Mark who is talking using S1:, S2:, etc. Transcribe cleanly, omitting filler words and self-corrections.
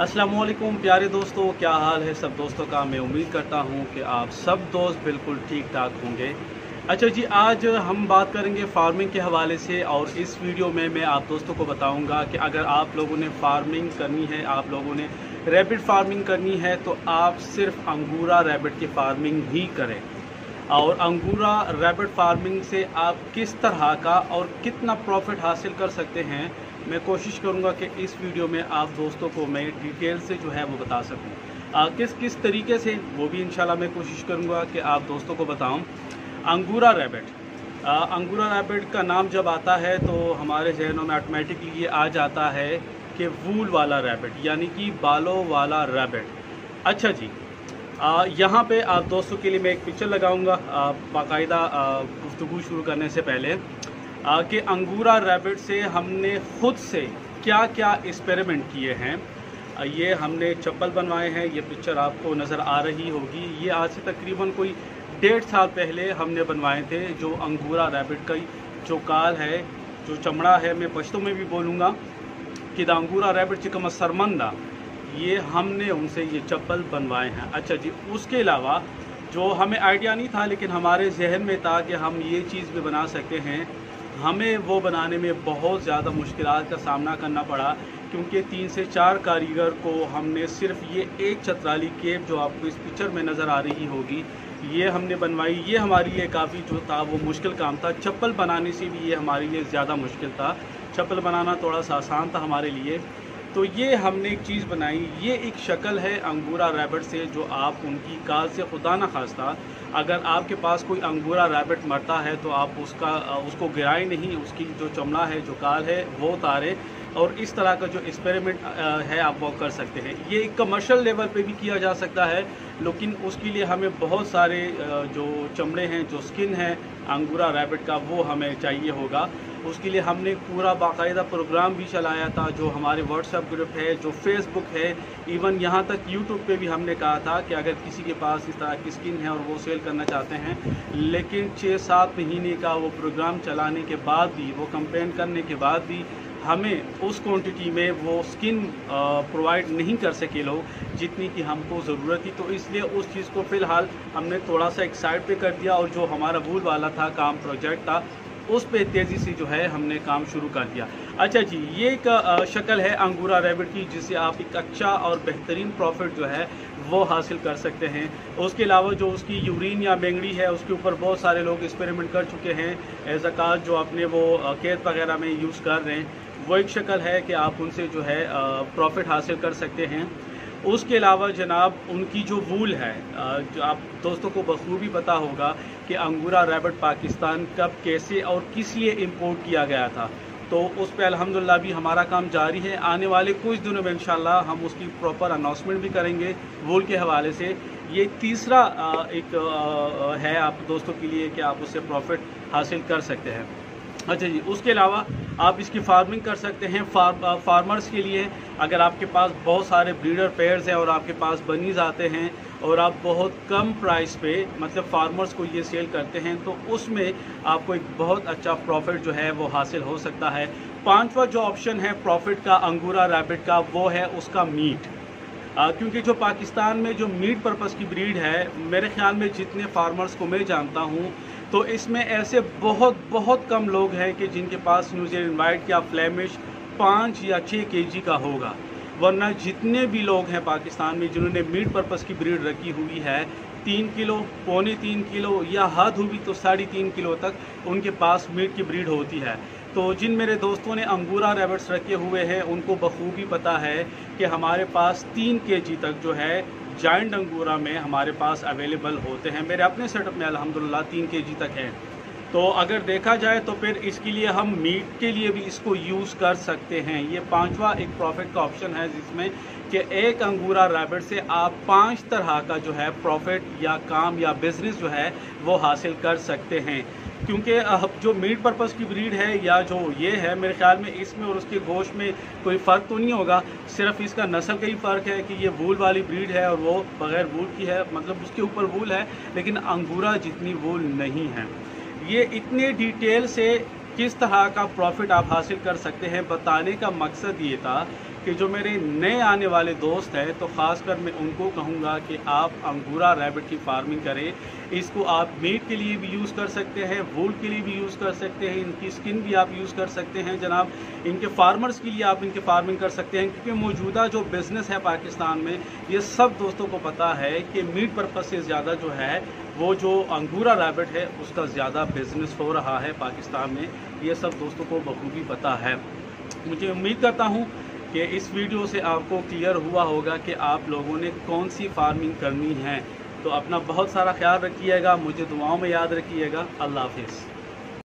S1: अस्सलामुअलैकुम प्यारे दोस्तों, क्या हाल है सब दोस्तों का। मैं उम्मीद करता हूं कि आप सब दोस्त बिल्कुल ठीक ठाक होंगे। अच्छा जी, आज हम बात करेंगे फार्मिंग के हवाले से और इस वीडियो में मैं आप दोस्तों को बताऊंगा कि अगर आप लोगों ने फार्मिंग करनी है, आप लोगों ने रैबिट फार्मिंग करनी है तो आप सिर्फ अंगूरा रैबिट की फार्मिंग ही करें। और अंगूरा रैबिट फार्मिंग से आप किस तरह का और कितना प्रॉफिट हासिल कर सकते हैं, मैं कोशिश करूंगा कि इस वीडियो में आप दोस्तों को मैं डिटेल से जो है वो बता सकूं। किस किस तरीके से वो भी इंशाल्लाह मैं कोशिश करूंगा कि आप दोस्तों को बताऊं। अंगूरा रैबिट का नाम जब आता है तो हमारे जहनों में ऑटोमेटिकली ये आ जाता है कि वूल वाला रैबिट, यानी कि बालों वाला रैबिट। अच्छा जी, यहाँ पे आप दोस्तों के लिए मैं एक पिक्चर लगाऊंगा बाकायदा गुफ्तगू शुरू करने से पहले कि अंगूरा रैबिट से हमने खुद से क्या क्या एक्सपेरिमेंट किए हैं। ये हमने चप्पल बनवाए हैं, ये पिक्चर आपको नज़र आ रही होगी। ये आज से तकरीबन कोई 1.5 साल पहले हमने बनवाए थे। जो अंगूरा रैबिट का जो काल है, जो चमड़ा है, मैं पश्तो में भी बोलूँगा कि अंगूरा रैबिट चिकम सरमंदा, ये हमने उनसे ये चप्पल बनवाए हैं। अच्छा जी, उसके अलावा जो हमें आइडिया नहीं था लेकिन हमारे जहन में था कि हम ये चीज़ भी बना सकते हैं, हमें वो बनाने में बहुत ज़्यादा मुश्किलात का सामना करना पड़ा, क्योंकि 3 से 4 कारीगर को हमने सिर्फ ये एक चतराली केप जो आपको इस पिक्चर में नज़र आ रही होगी, ये हमने बनवाई। ये हमारे लिए काफ़ी जो था वो मुश्किल काम था। चप्पल बनाने से भी ये हमारे लिए ज़्यादा मुश्किल था, चप्पल बनाना थोड़ा सा आसान था हमारे लिए। तो ये हमने एक चीज़ बनाई, ये एक शक्ल है अंगूरा रैबिट से जो आप उनकी काल से खुदा न खास्ता अगर आपके पास कोई अंगूरा रैबिट मरता है तो आप उसको गिराएं नहीं, उसकी जो चमड़ा है, जो काल है, वो उतारें और इस तरह का जो एक्सपेरिमेंट है आप वो कर सकते हैं। ये एक कमर्शियल लेवल पे भी किया जा सकता है, लेकिन उसके लिए हमें बहुत सारे जो चमड़े हैं, जो स्किन है अंगूरा रैबिट का, वो हमें चाहिए होगा। उसके लिए हमने पूरा बाकायदा प्रोग्राम भी चलाया था, जो हमारे व्हाट्सएप ग्रुप है, जो फेसबुक है, इवन यहाँ तक यूट्यूब पे भी हमने कहा था कि अगर किसी के पास इस तरह की स्किन है और वो सेल करना चाहते हैं, लेकिन 6-7 महीने का वो प्रोग्राम चलाने के बाद भी, वो कंपेन करने के बाद भी हमें उस क्वांटिटी में वो स्किन प्रोवाइड नहीं कर सके लोग जितनी कि हमको ज़रूरत थी। तो इसलिए उस चीज़ को फ़िलहाल हमने थोड़ा सा एक साइड पे कर दिया और जो हमारा वूल वाला था काम प्रोजेक्ट था, उस पे तेज़ी से जो है हमने काम शुरू कर दिया। अच्छा जी, ये एक शक्ल है अंगूरा रैबिट की जिससे आप एक अच्छा और बेहतरीन प्रॉफिट जो है वो हासिल कर सकते हैं। उसके अलावा जो उसकी यूरिन या बेंगड़ी है, उसके ऊपर बहुत सारे लोग एक्सपेरिमेंट कर चुके हैं। एज अ काज जो अपने वो खेत वगैरह में यूज़ कर रहे हैं, वो एक शक्ल है कि आप उनसे जो है प्रॉफिट हासिल कर सकते हैं। उसके अलावा जनाब उनकी जो वूल है, जो आप दोस्तों को बखूबी पता होगा कि अंगूरा रैबिट पाकिस्तान कब, कैसे और किस लिए इंपोर्ट किया गया था, तो उस पर अल्हम्दुलिल्लाह भी हमारा काम जारी है। आने वाले कुछ दिनों में इंशाल्लाह हम उसकी प्रॉपर अनाउंसमेंट भी करेंगे वूल के हवाले से। ये तीसरा एक है आप दोस्तों के लिए कि आप उससे प्रॉफिट हासिल कर सकते हैं। अच्छा जी, उसके अलावा आप इसकी फार्मिंग कर सकते हैं। फार्मर्स के लिए अगर आपके पास बहुत सारे ब्रीडर पेयर्स हैं और आपके पास बनीज आते हैं और आप बहुत कम प्राइस पे मतलब फार्मर्स को ये सेल करते हैं, तो उसमें आपको एक बहुत अच्छा प्रॉफिट जो है वो हासिल हो सकता है। 5वां जो ऑप्शन है प्रॉफिट का अंगूरा रैबिट का, वो है उसका मीट। क्योंकि जो पाकिस्तान में जो मीट पर्पस की ब्रीड है, मेरे ख्याल में जितने फार्मर्स को मैं जानता हूँ तो इसमें ऐसे बहुत कम लोग हैं कि जिनके पास न्यूजीलैंड वाइट या फ्लेमिश 5 या 6 केजी का होगा। वरना जितने भी लोग हैं पाकिस्तान में जिन्होंने मीट पर्पस की ब्रीड रखी हुई है, 3 किलो, पौने 3 किलो या हद हुई तो 3.5 किलो तक उनके पास मीट की ब्रीड होती है। तो जिन मेरे दोस्तों ने अंगूरा रैबिट्स रखे हुए हैं उनको बखूबी पता है कि हमारे पास 3 केजी तक जो है जायंट अंगूरा में हमारे पास अवेलेबल होते हैं। मेरे अपने सेटअप में अल्हम्दुलिल्लाह 3 केजी तक है। तो अगर देखा जाए तो फिर इसके लिए हम मीट के लिए भी इसको यूज़ कर सकते हैं। ये 5वां एक प्रॉफिट का ऑप्शन है जिसमें कि एक अंगूरा रैबिट से आप 5 तरह का जो है प्रॉफिट या काम या बिज़नेस जो है वो हासिल कर सकते हैं। क्योंकि जो मीट पर्पस की ब्रीड है या जो ये है, मेरे ख्याल में इसमें और उसके गोश्त में कोई फ़र्क तो नहीं होगा, सिर्फ इसका नस्ल का ही फ़र्क है कि ये वूल वाली ब्रीड है और वो बग़ैर वूल की है, मतलब उसके ऊपर वूल है लेकिन अंगूरा जितनी वूल नहीं है। ये इतने डिटेल से किस तरह का प्रॉफिट आप हासिल कर सकते हैं बताने का मकसद ये था कि जो मेरे नए आने वाले दोस्त हैं तो ख़ासकर मैं उनको कहूँगा कि आप अंगूरा रैबिट की फार्मिंग करें। इसको आप मीट के लिए भी यूज़ कर सकते हैं, वूल के लिए भी यूज़ कर सकते हैं, इनकी स्किन भी आप यूज़ कर सकते हैं जनाब। इनके फार्मर्स के लिए आप इनके फार्मिंग कर सकते हैं, क्योंकि मौजूदा जो बिज़नेस है पाकिस्तान में, ये सब दोस्तों को पता है कि मीट पर्पज़ से ज़्यादा जो है वो जो अंगूरा रैबिट है उसका ज़्यादा बिज़नेस हो रहा है पाकिस्तान में। ये सब दोस्तों को बखूबी पता है। मुझे उम्मीद करता हूँ कि इस वीडियो से आपको क्लियर हुआ होगा कि आप लोगों ने कौन सी फार्मिंग करनी है। तो अपना बहुत सारा ख्याल रखिएगा, मुझे दुआओं में याद रखिएगा। अल्लाह हाफिज़।